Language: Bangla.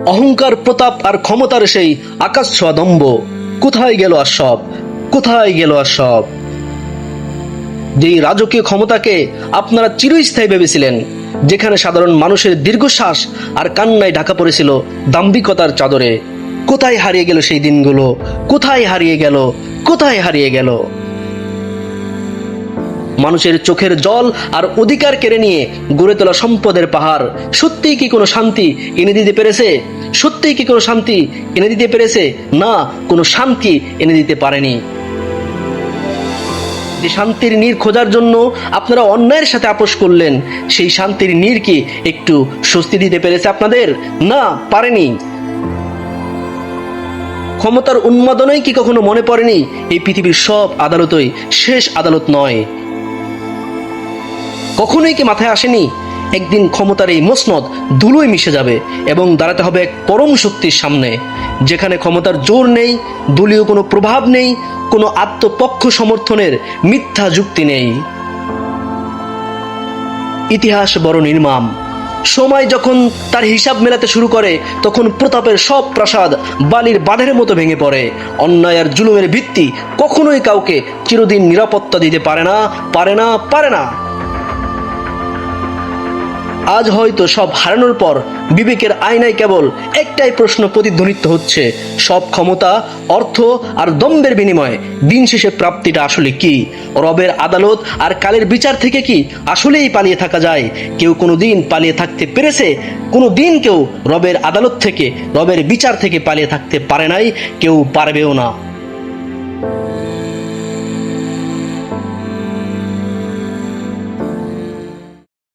অহংকার, প্রতাপ আর ক্ষমতার সেই আকাশ ছোঁয়া দম্ভ, কোথায় গেল আর সব? কোথায় গেল আর সব? যেই রাজকীয় ক্ষমতাকে আপনারা চিরস্থায়ী ভেবেছিলেন, যেখানে সাধারণ মানুষের দীর্ঘশ্বাস আর কান্নায় ঢাকা পড়েছিল দাম্ভিকতার চাদরে, কোথায় হারিয়ে গেল সেই দিনগুলো? কোথায় হারিয়ে গেল? কোথায় হারিয়ে গেল? মানুষের চোখের জল আর অধিকার কেড়ে নিয়ে গড়ে তোলা সম্পদের পাহাড় সত্যিই কি কোনো শান্তি এনে দিতে পেরেছে? সত্যিই কি কোনো শান্তি এনে দিতে পেরেছে? না, কোনো শান্তি এনে দিতে পারেনি। যে শান্তির নীড় খোঁজার জন্য আপনারা অন্যায়ের সাথে আপোষ করলেন, সেই শান্তির নীড় কি একটু স্বস্তি দিতে পেরেছে আপনাদের? না, পারেনি। ক্ষমতার উন্মাদনায় কি কখনো মনে পড়েনি এই পৃথিবীর সব আদালতই শেষ আদালত নয়? কখনোই কি মাথায় আসেনি একদিন ক্ষমতার এই মসনদ ধুলোয় মিশে যাবে এবং দাঁড়াতে হবে এক পরম শক্তির সামনে, যেখানে ক্ষমতার জোর নেই, দলীয় কোনো প্রভাব নেই, কোনো আত্মপক্ষ সমর্থনের মিথ্যা যুক্তি নেই। ইতিহাস বড় নির্মম। সময় যখন তার হিসাব মেলাতে শুরু করে, তখন প্রতাপের সব প্রাসাদ বালির বাঁধের মতো ভেঙে পড়ে। অন্যায় আর জুলুমের ভিত্তি কখনোই কাউকে চিরদিন নিরাপত্তা দিতে পারে না, পারে না, পারে না। আজ হয়তো সব হারানোর পর বিবেকের আয়নায় কেবল একটাই প্রশ্ন প্রতিধ্বনিত হচ্ছে: সব ক্ষমতা, অর্থ আর দম্ভের বিনিময়ে দিন শেষে প্রাপ্তিটা আসলে কি? রবের আদালত আর কালের বিচার থেকে কি আসলেই পালিয়ে থাকা যায়? কেউ কোনোদিন পালিয়ে থাকতে পেরেছে? কোনোদিন কেউ রবের আদালত থেকে, রবের বিচার থেকে পালিয়ে থাকতে পারে নাই, কেউ পারবেও না।